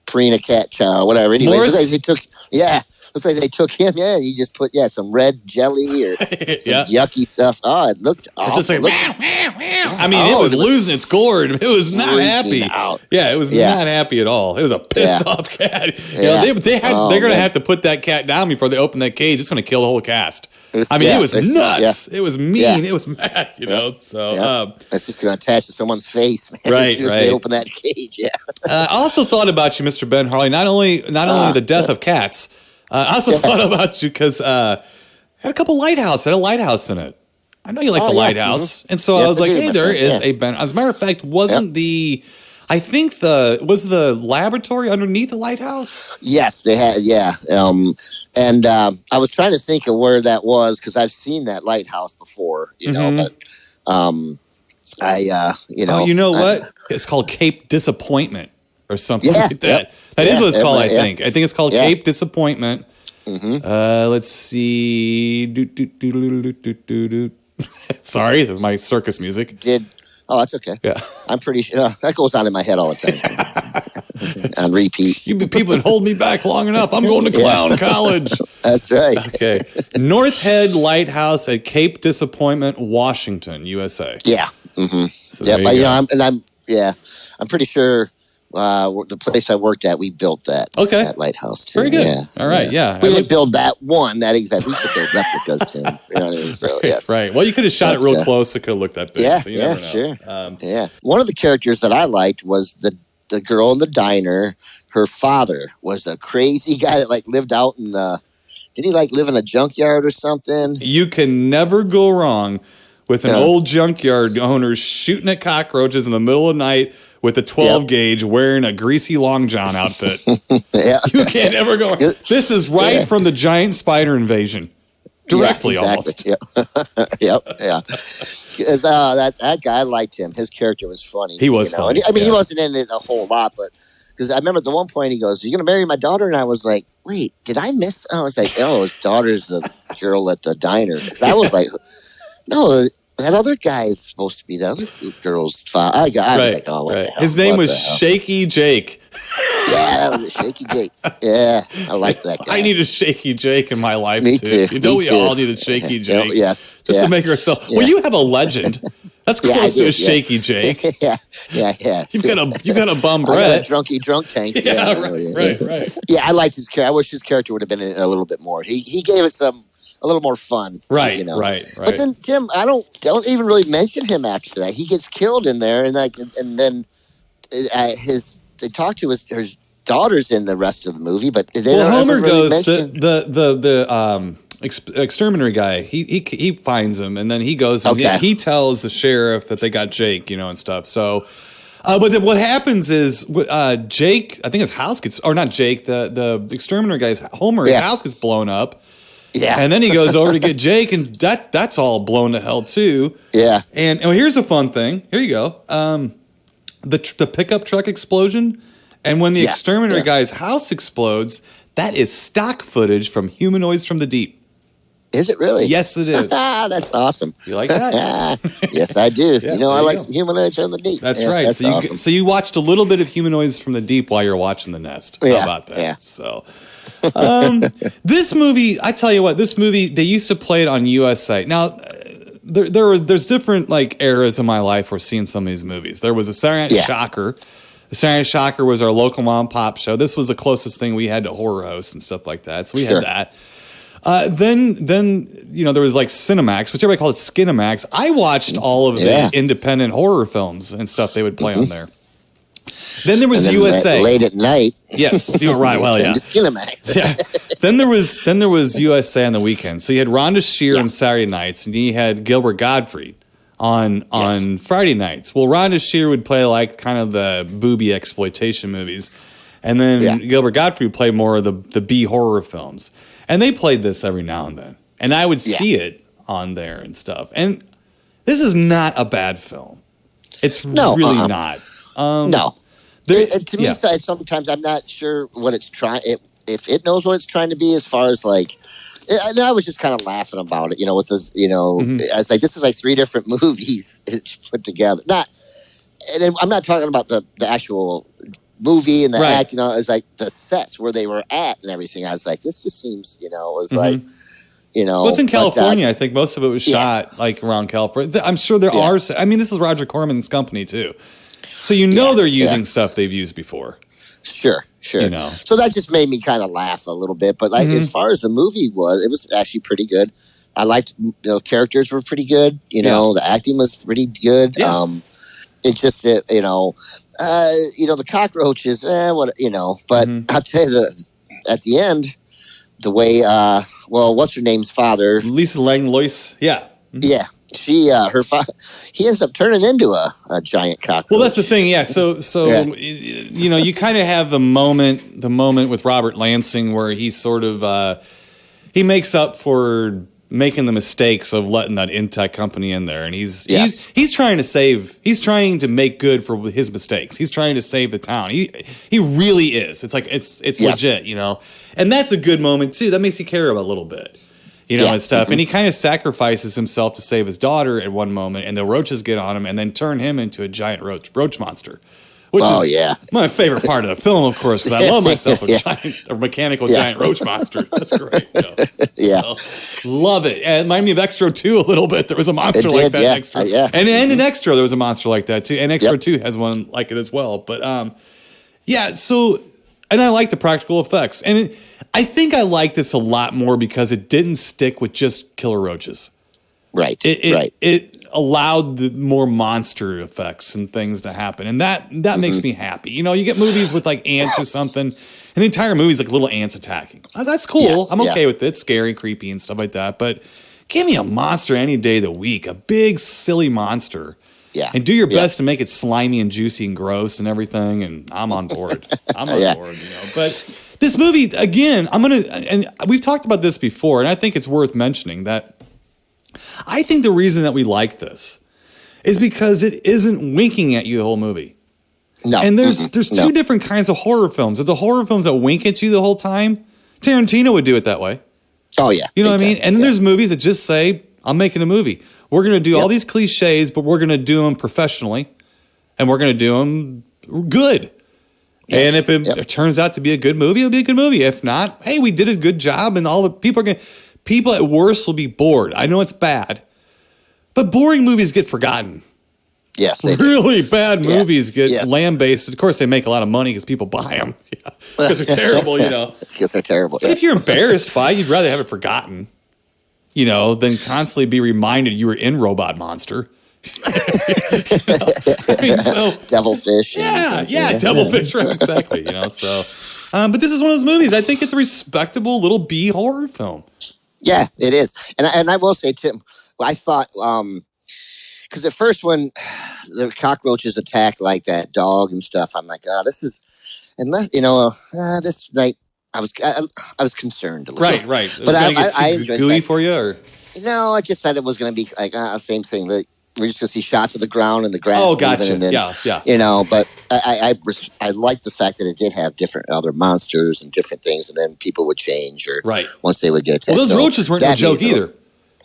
Purina Cat Chow, whatever. Anyway, looks like they took him. Yeah, you just put some red jelly or some yucky stuff. Oh, it looked awful. It's just like, it was losing its gourd. It was not happy. Out. Yeah, it was not happy at all. It was a pissed off cat. They're going to have to put that cat down before they open that cage. It's going to kill the whole cast. It was nuts. It was mean. Yeah. It was mad, So that's just going to attach to someone's face, man. Right, as soon as they open that cage. Yeah. I also thought about you, Mr. Ben Harley. Not only the death of cats. I also thought about you because had a couple lighthouses. Had a lighthouse in it. I know you like the lighthouse, and so I was like, "Hey, there is a Ben." As a matter of fact, wasn't the laboratory underneath the lighthouse? Yes, they had. Yeah, and I was trying to think of where that was because I've seen that lighthouse before, but you know what? It's called Cape Disappointment or something like that. That is what it's called. I think it's called Cape Disappointment. Let's see. Sorry, that's my circus music. That's okay. Yeah, I'm pretty sure that goes on in my head all the time on repeat. People that hold me back long enough. I'm going to clown college. That's right. Okay, North Head Lighthouse at Cape Disappointment, Washington, USA. Yeah. So I'm pretty sure. The place I worked at, we built that lighthouse too. Very good. Yeah. All right. Yeah. We didn't build that one. That exact. We could build replicas too. You know what I mean? So, yes. Right. Well, you could have shot it real close. It could have looked that big. Yeah. So you never know. Sure. One of the characters that I liked was the girl in the diner. Her father was a crazy guy that lived out in the. Did he live in a junkyard or something? You can never go wrong with an old junkyard owner shooting at cockroaches in the middle of the night with a 12 gauge wearing a greasy long john outfit. You can't ever go. This is right from the giant spider invasion. Directly, almost. Yep. That guy, I liked him. His character was funny. He was funny. I mean, he wasn't in it a whole lot, but because I remember at the one point he goes, "You're going to marry my daughter?" And I was like, "Wait, did I miss?" I was like, "Oh, his daughter's the girl at the diner." Because I was like, "No, that other guy is supposed to be the other girl's father." I was like, "Oh, what the hell?" His name was Shaky Jake. Yeah, that was a Shaky Jake. Yeah, I like that guy. I need a Shaky Jake in my life, Me too. too. You know, Me we too. all need a Shaky Jake. Yes. Just to make ourselves. Well, you have a legend. That's close to a Shaky Jake. Yeah. You've got a bum I got Brett. a drunky drunk tank. Right. Yeah, I liked his character. I wish his character would have been in it a little bit more. He gave it a little more fun. Right. But then Tim, I don't even really mention him after that. He gets killed in there, and then they talk to his daughters in the rest of the movie, but they don't Homer ever really goes mention. the exterminator guy. He finds him, and then he goes and he tells the sheriff that they got Jake, and stuff. So, but then what happens is Jake, I think his house gets, or not Jake, the exterminator guy's Homer's house gets blown up. Yeah, and then he goes over to get Jake, and that's all blown to hell too. Yeah, and here's a fun thing. Here you go. The pickup truck explosion. And when the exterminator guy's house explodes, that is stock footage from Humanoids from the Deep. Is it really? Yes, it is. That's awesome. You like that? Yes, I do. I like some Humanoids from the Deep. That's right. That's awesome. So you watched a little bit of Humanoids from the Deep while you're watching The Nest. How about that? Yeah. So this movie, I tell you what, they used to play it on USA. Now, there's different eras in my life where seeing some of these movies. There was a Saturday Night Shocker. The Saturday Night Shocker was our local mom and pop show. This was the closest thing we had to horror hosts and stuff like that. So we had that. Then there was Cinemax, which everybody called Skinemax. I watched all of the independent horror films and stuff they would play on there. Then there was USA. Late at night. Yes, you're right. Well, yeah. Skinemax. Yeah. Then there was USA on the weekend. So you had Rhonda Shear on Saturday nights, and you had Gilbert Gottfried on Friday nights. Well, Rhonda Shear would play kind of the booby exploitation movies, and then Gilbert Gottfried would play more of the B horror films. And they played this every now and then, and I would see it on there and stuff. And this is not a bad film. It's really not. No. To me, sometimes I'm not sure what it's trying. If it knows what it's trying to be, as far as and I was just kind of laughing about it, with those, I was like, this is 3 different movies put together. And I'm not talking about the actual movie and the act, it's the sets where they were at and everything. I was like, this just seems, it was well, it's in California. I think most of it was shot around California. I'm sure there are. I mean, this is Roger Corman's company too, so they're using stuff they've used before. Sure. So that just made me kind of laugh a little bit. But as far as the movie was, it was actually pretty good. I liked, characters were pretty good. The acting was pretty good. Yeah. It just, the cockroaches, But I'll tell you, at the end, the way, what's her name's father? Lisa Langlois. Yeah. Yeah. She, her father, he ends up turning into a giant cockroach. Well, that's the thing. Yeah. So you kind of have the moment with Robert Lansing where he's sort of, he makes up for making the mistakes of letting that Intech company in there. And he's trying to make good for his mistakes. He's trying to save the town. He really is. It's it's legit, and that's a good moment too. That makes you care about a little bit. And stuff. And he kind of sacrifices himself to save his daughter at one moment, and the roaches get on him and then turn him into a giant roach monster. Which is my favorite part of the film, of course, because I love myself a mechanical giant roach monster. That's great. So, love it. And it reminded me of Extra 2 a little bit. There was a monster like that in Extra. And in Extra, there was a monster like that too. And Extra 2 has one like it as well. But so, and I like the practical effects. And I think I like this a lot more because it didn't stick with just killer roaches. Right. It allowed the more monster effects and things to happen. And that makes me happy. You get movies with ants or something, and the entire movie's little ants attacking. That's cool. I'm okay with it. It's scary, creepy, and stuff like that. But give me a monster any day of the week, a big, silly monster. Yeah. And do your best to make it slimy and juicy and gross and everything. And I'm on board. I'm on board, But this movie, again, and we've talked about this before, and I think it's worth mentioning that I think the reason that we like this is because it isn't winking at you the whole movie. No. And there's two different kinds of horror films. There's the horror films that wink at you the whole time. Tarantino would do it that way. Oh, yeah. You know what I mean? And then there's movies that just say, I'm making a movie. We're going to do all these cliches, but we're going to do them professionally, and we're going to do them good. Yes. And if it turns out to be a good movie, it'll be a good movie. If not, hey, we did a good job, and all the people at worst will be bored. I know it's bad, but boring movies get forgotten. Yes, they really bad movies get lambasted. Of course, they make a lot of money because people buy them because they're terrible. Because they're terrible. But if you're embarrassed by it, you'd rather have it forgotten. Than constantly be reminded you were in Robot Monster. Devilfish. Devilfish, right, exactly. But this is one of those movies. I think it's a respectable little B horror film. Yeah, it is. And I will say, Tim, I thought, because the first one, the cockroaches attacked like that dog and stuff. I'm like, this is, this night. I was concerned a little. Right. But I enjoyed gooey that. For you, or no? I just thought it was going to be like same thing. That we're just going to see shots of the ground and the grass. Oh, gotcha. And then, But I liked the fact that it did have different other monsters and different things, and then people would change or once they would get attacked. Well, those roaches weren't no joke either.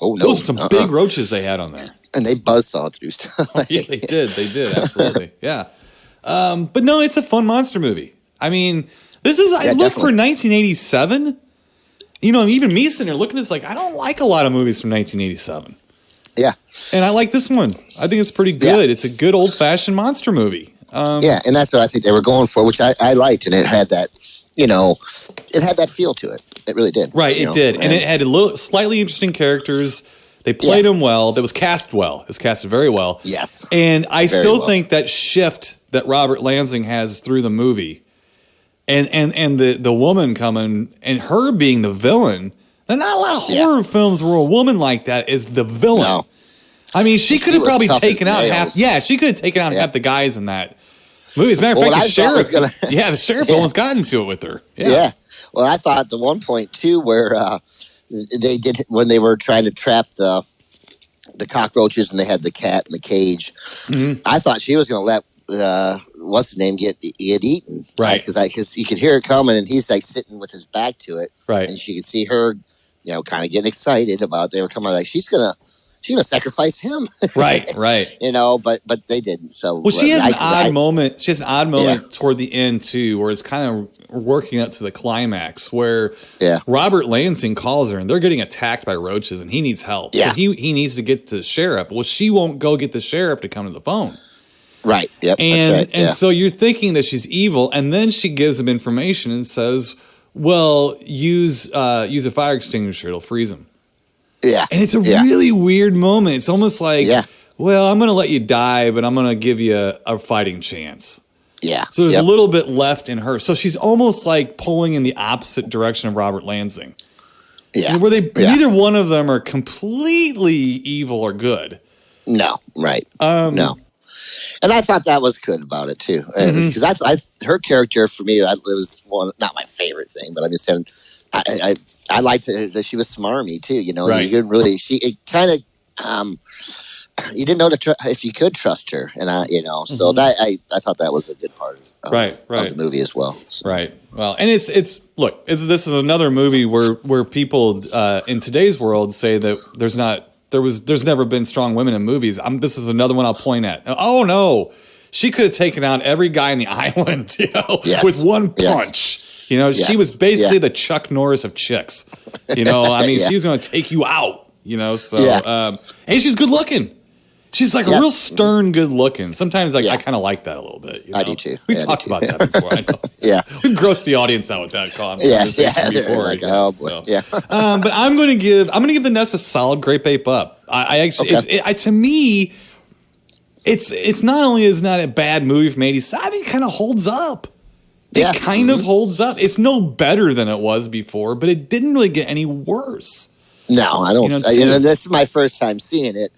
Oh no, those were some big roaches they had on there, and they buzzsawed through stuff. Yeah, they did, absolutely, yeah. But no, it's a fun monster movie. I mean. This is, I look for 1987. Even me sitting there looking at this, like, I don't like a lot of movies from 1987. Yeah. And I like this one. I think it's pretty good. Yeah. It's a good old-fashioned monster movie. And that's what I think they were going for, which I liked. And it had that, it had that feel to it. It really did. Right, it did. And it had slightly interesting characters. They played them well. It was cast well. It was casted very well. Yes. And I still think that shift that Robert Lansing has through the movie and the woman coming and her being the villain. And not a lot of horror films where a woman like that is the villain. No. I mean, she could have probably taken out half. Yeah, she could have taken out half the guys in that movie. As a matter of fact, the sheriff. The sheriff almost got into it with her. Yeah. Well, I thought at the one point too, where they did when they were trying to trap the cockroaches and they had the cat in the cage. Mm-hmm. I thought she was going to let. What's his name get eaten, right? Because you could hear it coming, and he's like sitting with his back to it, right? And she could see her, kind of getting excited about it. They were coming like she's gonna sacrifice him, right? But they didn't. So she has an odd moment. She has an odd moment toward the end too, where it's kind of working up to the climax, where Robert Lansing calls her, and they're getting attacked by roaches, and he needs help. Yeah. So he needs to get to the sheriff. Well, she won't go get the sheriff to come to the phone. Right. Yep. And so you're thinking that she's evil, and then she gives him information and says, "Well, use a fire extinguisher; it'll freeze him." Yeah. And it's a really weird moment. It's almost like, well, I'm going to let you die, but I'm going to give you a fighting chance. Yeah. So there's a little bit left in her. So she's almost like pulling in the opposite direction of Robert Lansing. Yeah. Where neither one of them are completely evil or good. No. Right. No. And I thought that was good about it too, because her character for me, it was not my favorite thing, but I'm just saying, I liked that she was smarmy too. Right. You could really it kind of you didn't know if you could trust her, and so that I thought that was a good part of the movie as well. So. Right. Well, and this is another movie where people in today's world say that there's never been strong women in movies. This is another one I'll point at. Oh no, she could have taken out every guy in the island, with one punch. She was basically the Chuck Norris of chicks. I mean, she was going to take you out. And she's good looking. She's like real stern, good looking. Sometimes I kind of like that a little bit. I do too. We've talked about that before. I know. We've grossed the audience out with that conversation before. Like, oh boy. But I'm going to give the Nest a solid grape ape up. I actually, to me, it's not only is not a bad movie from '87, I think it kind of holds up. It kind of holds up. It's no better than it was before, but it didn't really get any worse. No, I don't. You know, this is my first time seeing it,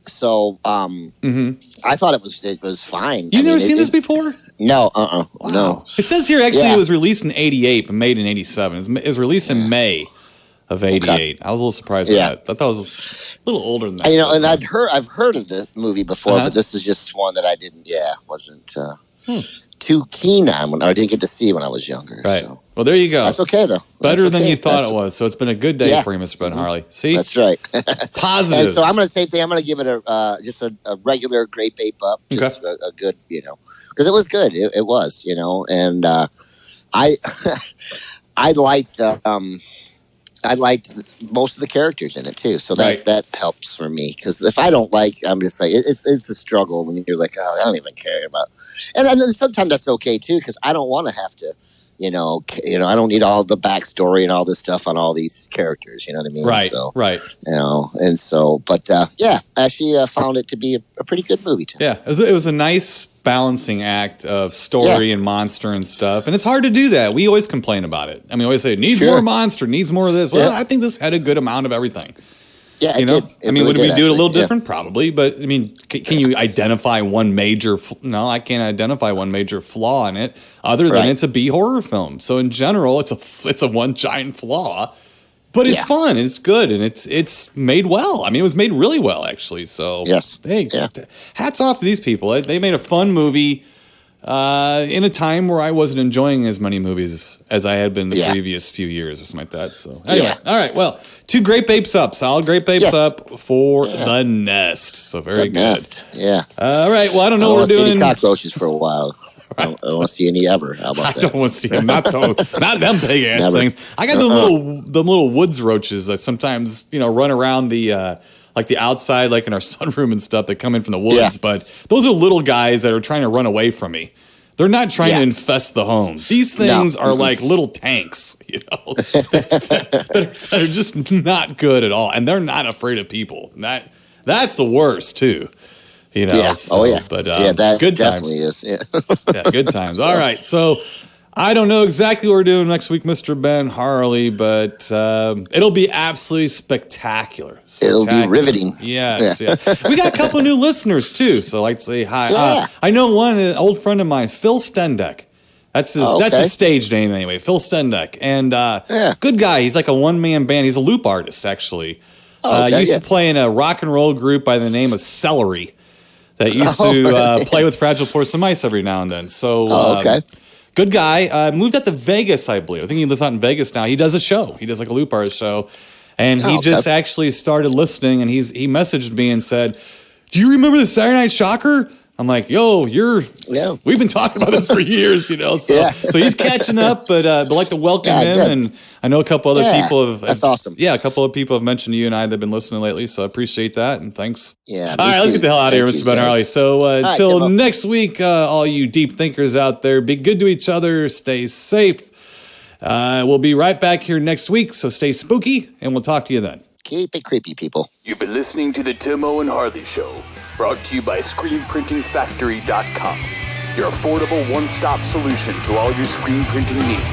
so I thought it was fine. You've never seen this before? No, Wow. no. It says here actually it was released in '88 but made in '87. It was released in May of '88. Okay. I was a little surprised by that. I thought it was a little older than that. And I've heard of the movie before, but this is just one that I wasn't too keen on I didn't get to see when I was younger. Right. So. Well, there you go. That's okay, though. Better than you thought it was. So it's been a good day for you, Mr. Ben Harley. See? That's right. Positives. And so I'm going to say, I'm going to give it just a regular Grape Ape up. Just a good, because it was good. It was, and I liked most of the characters in it too, so that helps for me. Because if I don't I'm just like it's a struggle when you're like, oh, I don't even care about. And then sometimes that's okay too, because I don't want to have to, I don't need all the backstory and all this stuff on all these characters. You know what I mean? Right. So, right. And so, but actually found it to be a pretty good movie too. Yeah, it was a nice balancing act of story and monster and stuff, and it's hard to do that. We always complain about it. I mean, we always say it needs more monster, needs more of this. Well, I think this had a good amount of everything. Yeah, it did. I mean, would we do it a little different? Probably, but I mean, can you identify one major? No, I can't identify one major flaw in it, other than it's a B horror film. So in general, it's a one giant flaw, but it's fun and it's good and it's made well. I mean, it was made really well actually. So hats off to these people. They made a fun movie in a time where I wasn't enjoying as many movies as I had been the previous few years or something like that. So anyway, all right. Well, 2 Grape Apes up, solid Grape Apes up for The Nest. So very good. Nest. Yeah. All right. Well, I don't know what we're doing. See any cockroaches for a while. I don't want to see any ever. How about that? I don't want to see them. Not them big ass things. I got the little woods roaches that sometimes run around the like the outside, like in our sunroom and stuff, that come in from the woods. But those are little guys that are trying to run away from me. They're not trying to infest the home. These things are like little tanks, that are just not good at all, and they're not afraid of people. That's the worst too. So, but that good definitely times. is. Good times. All right, so I don't know exactly what we're doing next week, Mr. Ben Harley, but it'll be absolutely spectacular. It'll be riveting. Yes. We got a couple new listeners too, so I'd like to say hi. I know an old friend of mine, Phil Stendek. That's his stage name anyway, Phil Stendek, and good guy. He's like a one-man band. He's a loop artist actually. Used to play in a rock and roll group by the name of Celery that used to play with Fragile Force of Mice every now and then. So good guy. Moved out to Vegas, I believe. I think he lives out in Vegas now. He does a show. He does like a loop artist show. And he just actually started listening, and he messaged me and said, "Do you remember the Saturday Night Shocker?" I'm like, "Yo, we've been talking about this for years, So, so he's catching up, but I'd like to welcome him. Good. And I know a couple other people have. That's awesome. Yeah, a couple of people have mentioned you and I that have been listening lately, so I appreciate that, and thanks. Yeah. All right, let's get the hell out of here, Mr. Ben Harley. So until next week, all you deep thinkers out there, be good to each other, stay safe. We'll be right back here next week, so stay spooky, and we'll talk to you then. Keep it creepy, people. You've been listening to the Timo and Harley Show, brought to you by ScreenPrintingFactory.com, your affordable one-stop solution to all your screen printing needs.